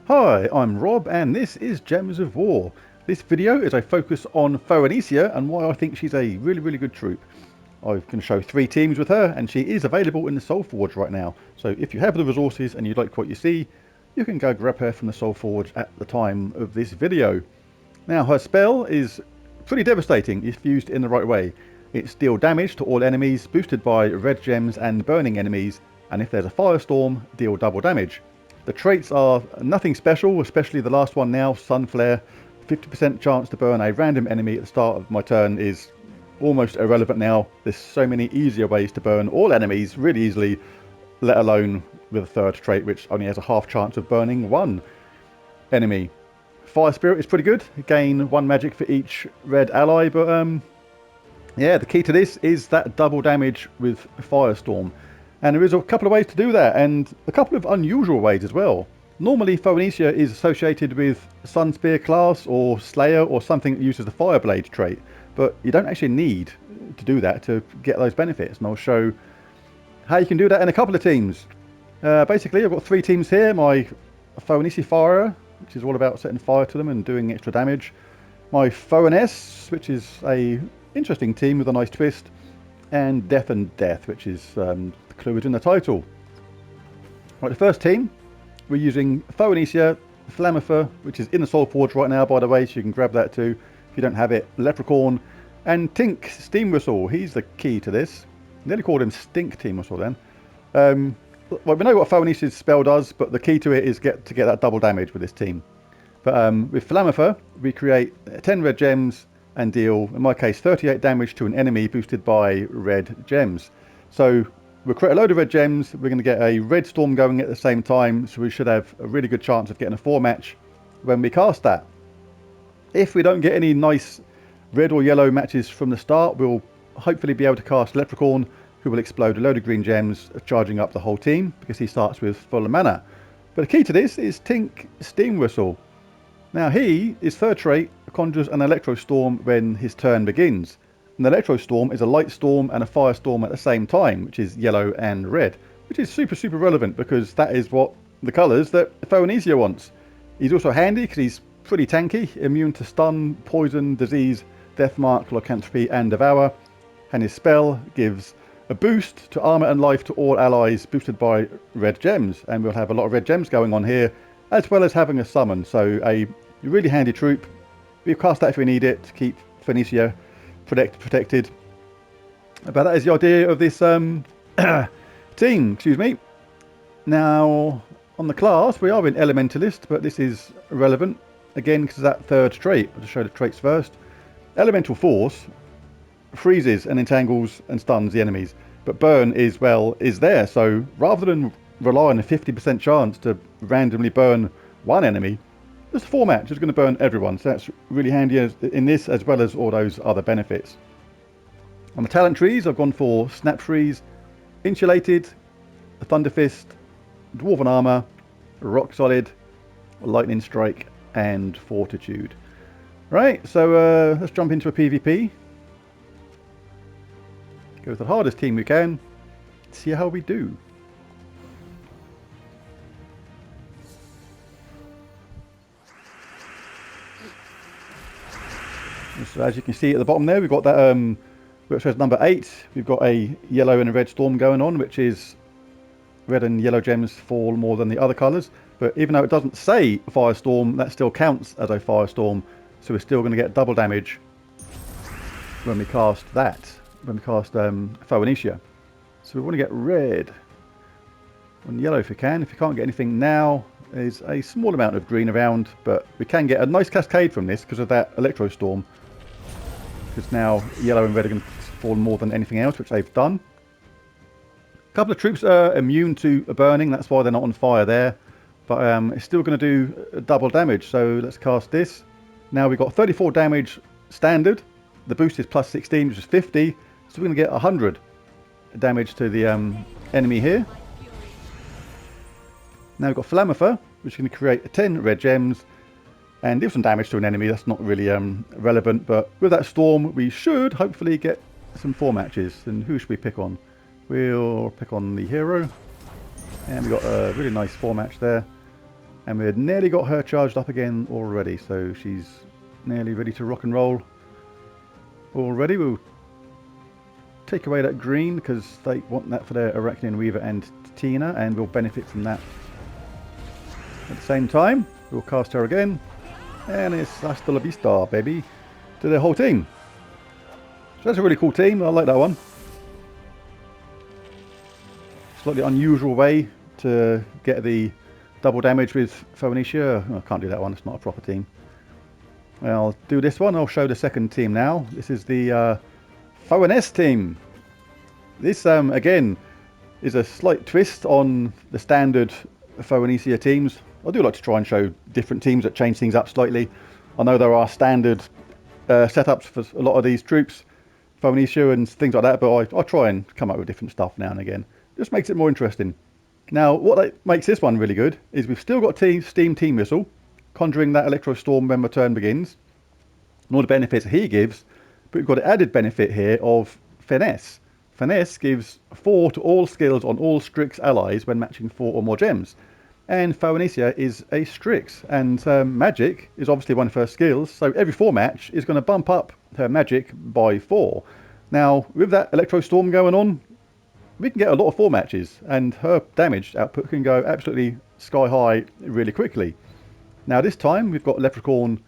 Hi, I'm Rob and this is Gems of War. This video is a focus on Phoenicia and why I think she's a really good troop. I can show 3 teams with her and she is available in the Soul Forge right now. So if you have the resources and you like what you see, you can go grab her from the Soul Forge at the time of this video. Now her spell is pretty devastating if used in the right way. It's deal damage to all enemies, boosted by red gems and burning enemies, and if there's a firestorm, deal double damage. The traits are nothing special, especially the last one now, Sunflare. 50% chance to burn a random enemy at the start of my turn is almost irrelevant now. There's so many easier ways to burn all enemies really easily, let alone with a third trait which only has a half chance of burning one enemy. Fire Spirit is pretty good, gain 1 magic for each red ally, but yeah, the key to this is that double damage with Firestorm. And there is a couple of ways to do that, and a couple of unusual ways as well. Normally Phoenicia is associated with Sunspear class or Slayer or something that uses the Fireblade trait, but you don't actually need to do that to get those benefits, and I'll show how you can do that in a couple of teams. Basically I've got 3 teams here. My Phoenicia Fire, which is all about setting fire to them and doing extra damage. My Finesse, which is a interesting team with a nice twist, and Death and Death, which is the clue is in the title. Right, the first team, we're using Phoenicia, Flammifer, which is in the Soul Forge right now, by the way, so you can grab that too if you don't have it. Leprechaun, and Tink Steam Whistle. He's the key to this. I nearly called him Stink Team Whistle then. Well, we know what Phoenicia's spell does, but the key to it is to get that double damage with this team. But with Flammifer, we create 10 red gems and deal, in my case, 38 damage to an enemy boosted by red gems. So we'll create a load of red gems, we're going to get a red storm going at the same time, so we should have a really good chance of getting a 4 match when we cast that. If we don't get any nice red or yellow matches from the start, we'll hopefully be able to cast Leprechaun, who will explode a load of green gems, charging up the whole team, because he starts with full mana. But the key to this is Tink Steam Whistle. Now his third trait conjures an Electro Storm when his turn begins. An Electro Storm is a light storm and a firestorm at the same time, which is yellow and red, which is super relevant because that is what the colours that Phoenicia wants. He's also handy because he's pretty tanky, immune to stun, poison, disease, death mark, lycanthropy and devour, and his spell gives a boost to armour and life to all allies boosted by red gems, and we'll have a lot of red gems going on here, as well as having a summon, so a really handy troop. We'll cast that if we need it to keep Phoenicia protected. But that is the idea of this team, excuse me. Now, on the class, we are in Elementalist, but this is irrelevant, again, because of that third trait. I'll just show the traits first. Elemental Force freezes and entangles and stuns the enemies, but Burn is there, so rather than rely on a 50% chance to randomly burn one enemy, just a 4 match is going to burn everyone, so that's really handy in this, as well as all those other benefits. On the talent trees, I've gone for Snap Freeze, Insulated, Thunder Fist, Dwarven Armour, Rock Solid, Lightning Strike, and Fortitude. Right, so let's jump into a PvP. Go with the hardest team we can, see how we do. So as you can see at the bottom there, we've got that where it says number 8. We've got a yellow and a red storm going on, which is red and yellow gems fall more than the other colours. But even though it doesn't say firestorm, that still counts as a firestorm. So we're still going to get double damage when we cast that, when we cast Phoenicia. So we want to get red and yellow if we can. If you can't get anything now, there's a small amount of green around, but we can get a nice cascade from this because of that Electro Storm. Because now yellow and red are going to fall more than anything else, which they've done. A couple of troops are immune to burning, that's why they're not on fire there. But it's still going to do double damage, so let's cast this. Now we've got 34 damage standard. The boost is plus 16, which is 50. So we're going to get 100 damage to the enemy here. Now we've got Flammifer, which is going to create 10 red gems and deal some damage to an enemy. That's not really relevant, but with that storm we should hopefully get some 4 matches. And who should we pick on? We'll pick on the hero, and we got a really nice 4 match there. And we've nearly got her charged up again already, so she's nearly ready to rock and roll already. We'll take away that green because they want that for their Arachnian Weaver and Tina, and we'll benefit from that. At the same time, we'll cast her again, and it's hasta la vista, baby, to the whole team. So that's a really cool team. I like that one. Slightly unusual way to get the double damage with Phoenicia. Oh, I can't do that one. It's not a proper team. I'll do this one. I'll show the second team now. This is the Finesse team. This again is a slight twist on the standard Phoenicia teams. I do like to try and show different teams that change things up slightly. I know there are standard setups for a lot of these troops, Phoenicia and things like that, but I try and come up with different stuff now and again. Just makes it more interesting. Now, what makes this one really good is we've still got Steam Team Missile, conjuring that Electro Storm when my turn begins, and all the benefits he gives, but we've got an added benefit here of Finesse. Finesse gives 4 to all skills on all Strix allies when matching 4 or more gems. And Phoenicia is a Strix, and magic is obviously one of her skills, so every 4 match is going to bump up her magic by 4. Now, with that Electro Storm going on, we can get a lot of 4 matches, and her damage output can go absolutely sky high really quickly. Now this time we've got Leprechaun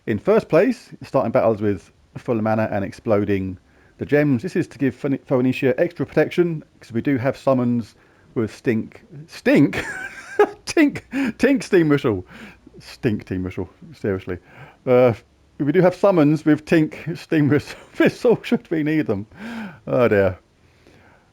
in first place, starting battles with full mana and exploding the gems. This is to give Phoenicia extra protection, because we do have summons with Tink Steam Missile. Stink Team Missile, seriously. We do have summons with Tink Steam Missile should we need them. Oh dear.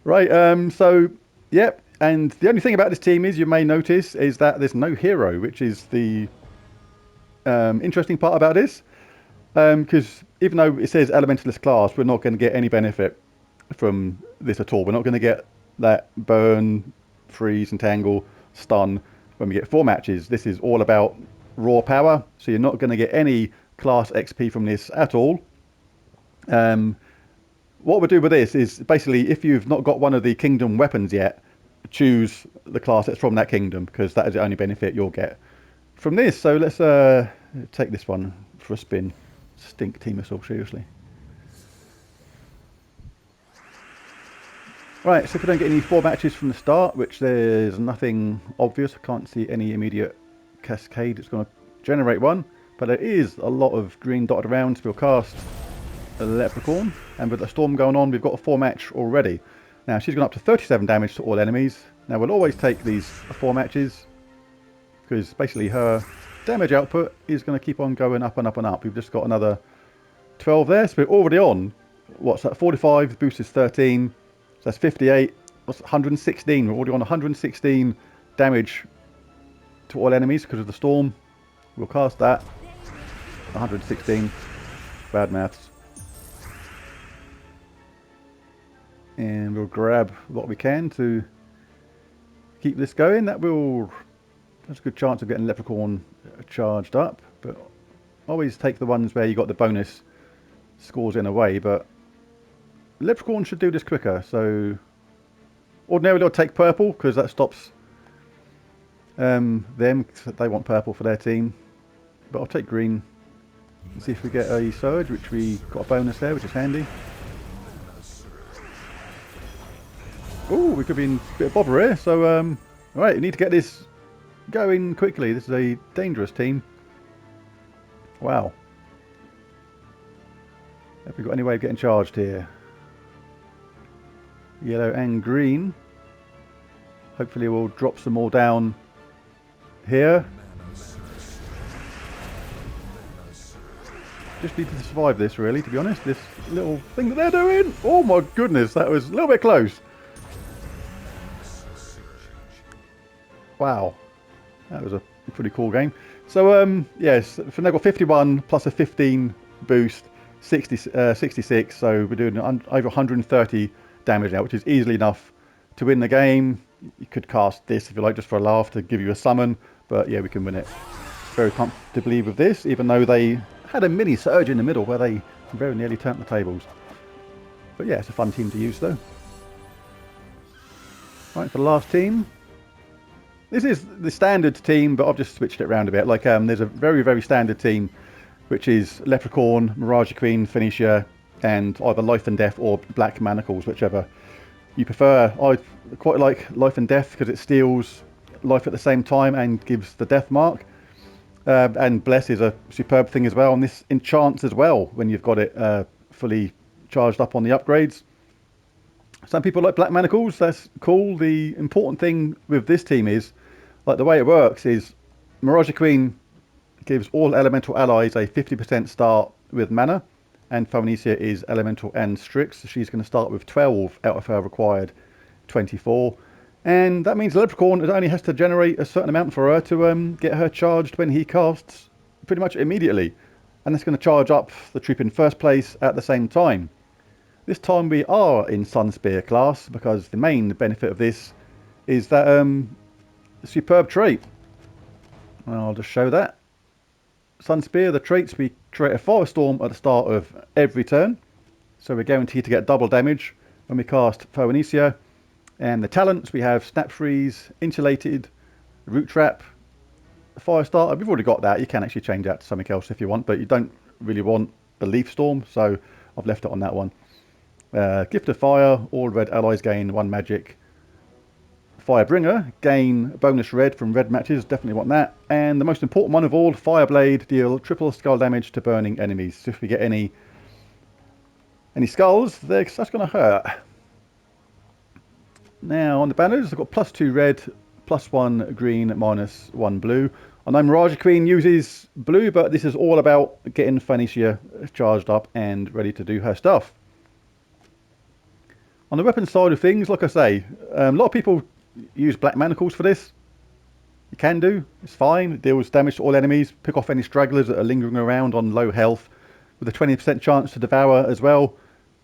Right, so, yep, and the only thing about this team is, you may notice, is that there's no hero, which is the interesting part about this. Because even though it says Elementalist class, we're not going to get any benefit from this at all. We're not going to get that burn, freeze, entangle, stun when we get 4 matches. This is all about raw power, so you're not going to get any class XP from this at all. What we'll do with this is basically, if you've not got one of the kingdom weapons yet, choose the class that's from that kingdom, because that is the only benefit you'll get from this. So let's take this one for a spin. Stink Team Missile, seriously. Right, so if we don't get any 4 matches from the start, which there's nothing obvious, I can't see any immediate cascade it's going to generate one, but there is a lot of green dotted around, so we'll cast a Leprechaun, and with the storm going on, we've got a 4 match already. Now she's gone up to 37 damage to all enemies. Now we'll always take these 4 matches, because basically her damage output is going to keep on going up and up and up. We've just got another 12 there, so we're already on, what's that, 45, the boost is 13, so that's 58, what's 116, we're already on 116 damage to all enemies because of the storm. We'll cast that, 116, bad maths. And we'll grab what we can to keep this going. There's a good chance of getting Leprechaun charged up, but always take the ones where you got the bonus scores in a way. But Leprechaun should do this quicker, so ordinarily I'll take purple because that stops them, they want purple for their team, but I'll take green and see if we get a surge, which we got a bonus there, which is handy. Oh, we could be in a bit of bother here, so alright, we need to get this going quickly. This is a dangerous team. Wow. Have we got any way of getting charged here? Yellow and green. Hopefully we'll drop some more down here. Just need to survive this, really, to be honest. This little thing that they're doing. Oh my goodness, that was a little bit close. Wow. That was a pretty cool game. So, yes, for now, got 51 plus a 15 boost, 66. So we're doing over 130 damage now, which is easily enough to win the game. You could cast this if you like, just for a laugh, to give you a summon. But yeah, we can win it very comfortably with this, even though they had a mini surge in the middle where they very nearly turned the tables. But yeah, it's a fun team to use though. Right, for the last team. This is the standard team, but I've just switched it around a bit. Like, there's a very, very standard team, which is Leprechaun, Mirage Queen, Phoenicia, and either Life and Death or Black Manacles, whichever you prefer. I quite like Life and Death because it steals life at the same time and gives the death mark. And Bless is a superb thing as well, and this enchants as well when you've got it fully charged up on the upgrades. Some people like Black Manacles, that's cool. The important thing with this team is, like, the way it works is Mirage Queen gives all elemental allies a 50% start with mana, and Phoenicia is elemental and Strix, so she's going to start with 12 out of her required 24. And that means Leprechaun only has to generate a certain amount for her to get her charged when he casts pretty much immediately. And that's going to charge up the troop in first place at the same time. This time we are in Sunspear class, because the main benefit of this is that superb trait. And I'll just show that. Sunspear, the traits, we create a Firestorm at the start of every turn. So we're guaranteed to get double damage when we cast Phoenicia. And the talents, we have Snap Freeze, Insulated, Root Trap, Fire Starter. We've already got that. You can actually change that to something else if you want, but you don't really want a Leaf Storm, so I've left it on that one. Gift of Fire, all red allies gain 1 magic. Firebringer, gain bonus red from red matches, definitely want that. And the most important one of all, Fireblade, deal triple skull damage to burning enemies. So if we get any skulls, that's going to hurt. Now on the banners, I've got +2 red, +1 green, -1 blue. I know Mirage Queen uses blue, but this is all about getting Phoenicia charged up and ready to do her stuff. On the weapon side of things, like I say, a lot of people use Black Manacles for this. You can do, it's fine. It deals damage to all enemies, pick off any stragglers that are lingering around on low health, with a 20% chance to devour as well.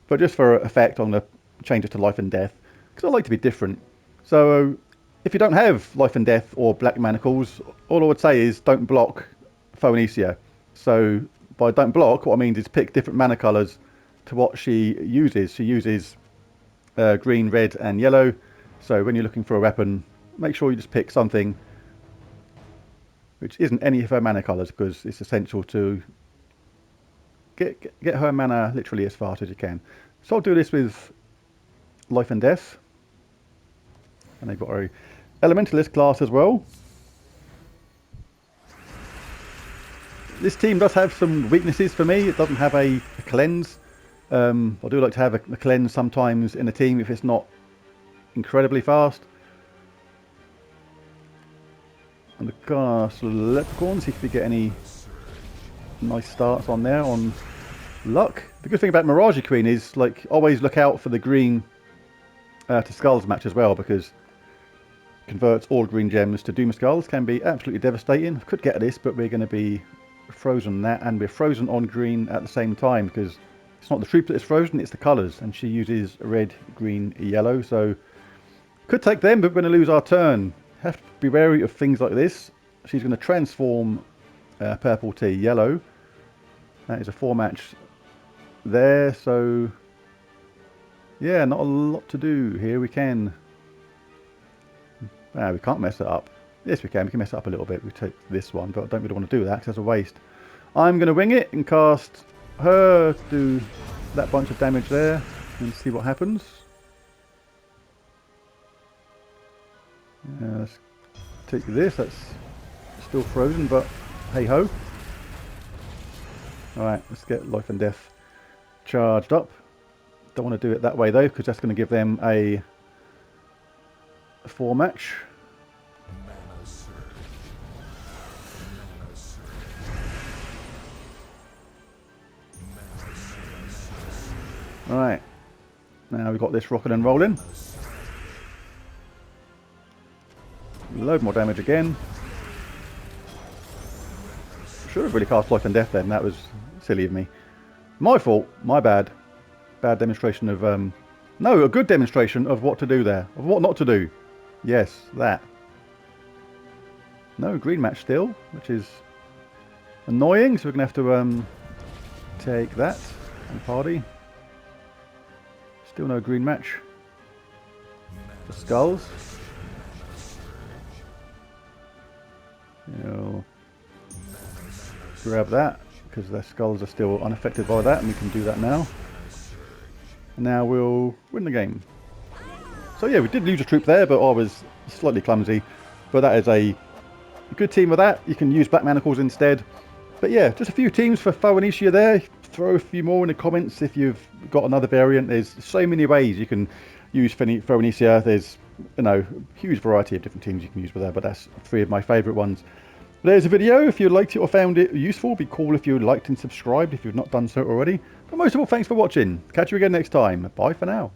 But just for effect, I'm going to change it to Life and Death, because I like to be different. So if you don't have Life and Death or Black Manacles, all I would say is don't block Phoenicia. So by don't block, what I mean is pick different mana colours to what she uses. She uses green, red and yellow. So when you're looking for a weapon, make sure you just pick something which isn't any of her mana colours, because it's essential to get her mana literally as fast as you can. So I'll do this with Life and Death. And they've got a Elementalist class as well. This team does have some weaknesses for me. It doesn't have a cleanse. I do like to have a cleanse sometimes in a team if it's not incredibly fast. And the cast Leprechaun, see if we get any nice starts on there on luck. The good thing about Mirage Queen is, like, always look out for the green to skulls match as well, because converts all green gems to Doom Skulls, can be absolutely devastating. I could get this, but we're going to be frozen on that, and we're frozen on green at the same time, because it's not the troop that is frozen, it's the colours, and she uses red, green, yellow, so could take them, but we're going to lose our turn. Have to be wary of things like this. She's going to transform purple to yellow. That is a 4-match there, so yeah, not a lot to do here. We can... we can't mess it up. Yes, we can mess it up a little bit. We take this one, but I don't really want to do that because that's a waste. I'm going to wing it and cast her to do that bunch of damage there and see what happens. Let's take this. That's still frozen, but hey ho. Alright, let's get Life and Death charged up. Don't want to do it that way though, because that's going to give them a 4-match. Alright, now we've got this rocking and rolling. Load more damage again. Should have really cast Life and Death then, that was silly of me. My fault, my bad. Bad demonstration of, no, a good demonstration of what to do there. Of what not to do. Yes, that. No green match still, which is annoying, so we're going to have to take that and party. Still no green match. The skulls. We'll grab that, because their skulls are still unaffected by that, and we can do that now. And now we'll win the game. So yeah, we did lose a troop there, but I was slightly clumsy. But that is a good team with that. You can use Black Manacles instead. But yeah, just a few teams for Phoenicia there. Throw a few more in the comments if you've got another variant. There's so many ways you can use Phoenicia. There's, you know, huge variety of different teams you can use with her, but that's 3 of my favourite ones. There's a video. If you liked it or found it useful, it'd be cool if you liked and subscribed if you've not done so already. But most of all, thanks for watching. Catch you again next time. Bye for now.